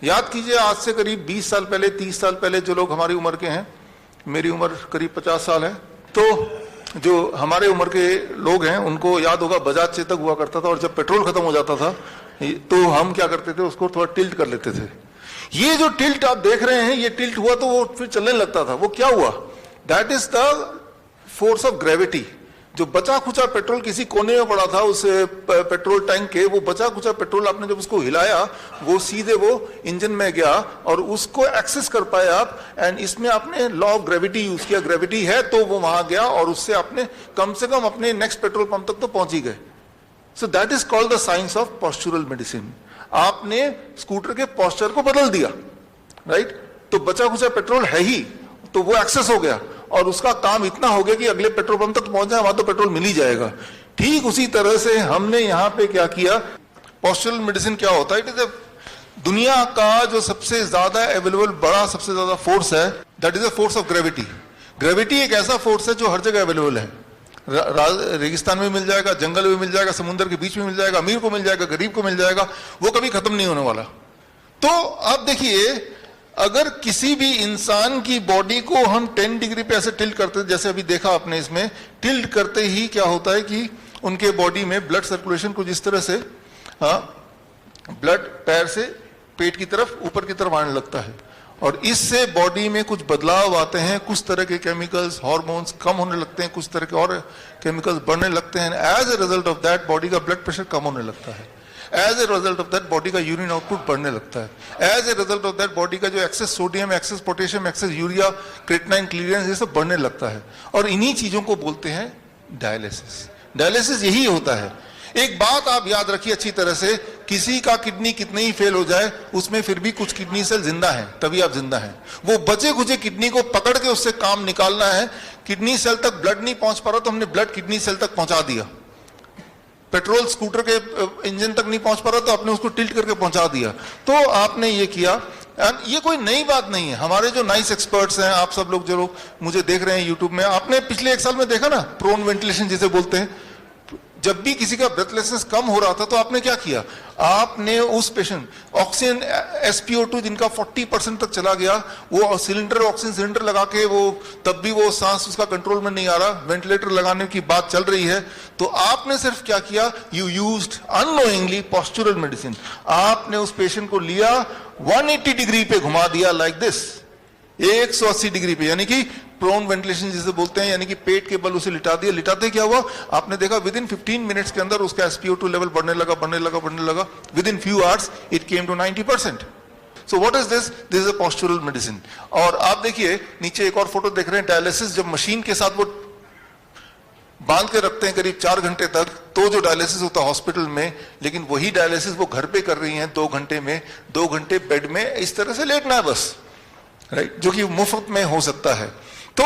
याद कीजिए आज से करीब 20 साल पहले, 30 साल पहले जो लोग हमारी उम्र के हैं, मेरी उम्र करीब 50 साल है, तो जो हमारे उम्र के लोग हैं उनको याद होगा बजाज चेतक हुआ करता था, और जब पेट्रोल खत्म हो जाता था तो हम क्या करते थे, उसको थोड़ा टिल्ट कर लेते थे। ये जो टिल्ट आप देख रहे हैं, ये टिल्ट हुआ तो वो फिर चलने लगता था। वो क्या हुआ? That is the force of gravity. जो बचा खुचा पेट्रोल किसी कोने में पड़ा था उस पेट्रोल टैंक के, वो बचा खुचा पेट्रोल आपने जब उसको हिलाया, वो सीधे वो इंजन में गया और उसको एक्सेस कर पाए आप। एंड इसमें आपने लॉ ऑफ ग्रेविटी यूज किया, ग्रेविटी है तो वो वहां गया और उससे आपने कम से कम अपने नेक्स्ट पेट्रोल पंप तक तो पहुंच ही गए। So that is called the science of postural medicine. आपने स्कूटर के पॉस्चर को बदल दिया, राइट? तो बचा खुचा पेट्रोल है ही, तो वो एक्सेस हो गया और उसका काम इतना हो गया कि अगले पेट्रोल पंप तक पहुंच जाए, वहां तो पेट्रोल मिल ही जाएगा। ठीक उसी तरह से हमने यहां पे क्या किया, पॉस्चुरल मेडिसिन क्या होता है? इट इज दुनिया का जो सबसे ज्यादा अवेलेबल बड़ा सबसे ज्यादा फोर्स है, that is the force of gravity. Gravity एक ऐसा फोर्स है जो हर जगह अवेलेबल है। रेगिस्तान में मिल जाएगा, जंगल में मिल जाएगा, समुद्र के बीच में मिल जाएगा, अमीर को मिल जाएगा, गरीब को मिल जाएगा, वो कभी खत्म नहीं होने वाला। तो आप देखिए, अगर किसी भी इंसान की बॉडी को हम 10 डिग्री पे ऐसे टिल्ट करते हैं, जैसे अभी देखा आपने इसमें, टिल्ट करते ही क्या होता है कि उनके बॉडी में ब्लड सर्कुलेशन कुछ इस तरह से, ब्लड पैर से पेट की तरफ, ऊपर की तरफ आने लगता है, और इससे बॉडी में कुछ बदलाव आते हैं। कुछ तरह के केमिकल्स, हार्मोन्स कम होने लगते हैं, कुछ तरह के और केमिकल्स बढ़ने लगते हैं। As a result of that body का ब्लड प्रेशर कम होने लगता है। As a result of that body का यूरिन आउटपुट बढ़ने लगता है। As a result of that body का जो excess sodium, excess potassium, excess urea, creatinine, clearance, ये सब बढ़ने लगता है। और इन्हीं चीजों को बोलते हैं डायलिसिस। डायलिसिस यही होता है। एक बात आप याद रखिए अच्छी तरह से, किसी का किडनी कितने ही फेल हो जाए, उसमें फिर भी कुछ किडनी सेल जिंदा हैं, तभी आप जिंदा हैं। वो बचे खुचे किडनी को पकड़ के उससे काम निकालना है। किडनी सेल तक ब्लड नहीं पहुंच पा रहा तो हमने ब्लड किडनी सेल तक पहुंचा दिया। पेट्रोल स्कूटर के इंजन तक नहीं पहुंच पा रहा तो आपने उसको टिल्ट करके पहुंचा दिया। तो आपने ये किया। एंड ये कोई नई बात नहीं है। हमारे जो नाइस एक्सपर्ट्स हैं, आप सब लोग जो लोग मुझे देख रहे हैं यूट्यूब में, आपने पिछले 1 साल में देखा ना, प्रोन वेंटिलेशन जिसे बोलते हैं। जब भी किसी का ब्रेथलेसनेस कम हो रहा था तो आपने क्या किया, आपने उस पेशेंट ऑक्सीजन SpO2 जिनका 40% तक चला गया, वो सिलेंडर, ऑक्सीजन सिलेंडर लगा के, वो तब भी वो सांस उसका कंट्रोल में नहीं आ रहा, वेंटिलेटर लगाने की बात चल रही है, तो आपने सिर्फ क्या किया, you used unknowingly postural medicine. आपने उस पेशेंट को लिया, 180 डिग्री पे घुमा दिया, लाइक दिस, 180 डिग्री पे, यानी कि प्रोन वेंटिलेशन जिसे बोलते हैं, यानी कि पेट के बल उसे लिटा दिया। लिटाते क्या हुआ, आपने देखा विद इन 15 मिनट्स के अंदर उसका SpO2 लेवल बढ़ने लगा, बढ़ने लगा, बढ़ने लगा। Within few hours it came to 90%। So what is this? This is a postural medicine. और आप देखिए नीचे एक और फोटो देख रहे हैं, डायलिसिस जब मशीन के साथ वो बांध के रखते हैं करीब 4 घंटे तक, तो जो डायलिसिस होता है हॉस्पिटल में, लेकिन वही डायलिसिस वो घर पे कर रही हैं 2 घंटे में। 2 घंटे बेड में इस तरह से लेटना है बस, राइट, जो कि मुफ्त में हो सकता है। तो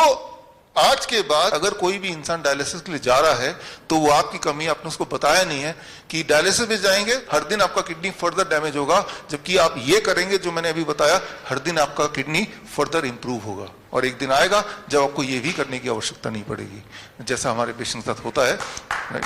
आज के बाद अगर कोई भी इंसान डायलिसिस के लिए जा रहा है तो वो आपकी कमी, आपने उसको बताया नहीं है कि डायलिसिस में जाएंगे हर दिन आपका किडनी फर्दर डैमेज होगा, जबकि आप ये करेंगे जो मैंने अभी बताया, हर दिन आपका किडनी फर्दर इंप्रूव होगा। और एक दिन आएगा जब आपको ये भी करने की आवश्यकता नहीं पड़ेगी, जैसा हमारे पेशेंट के साथ होता है, राइट।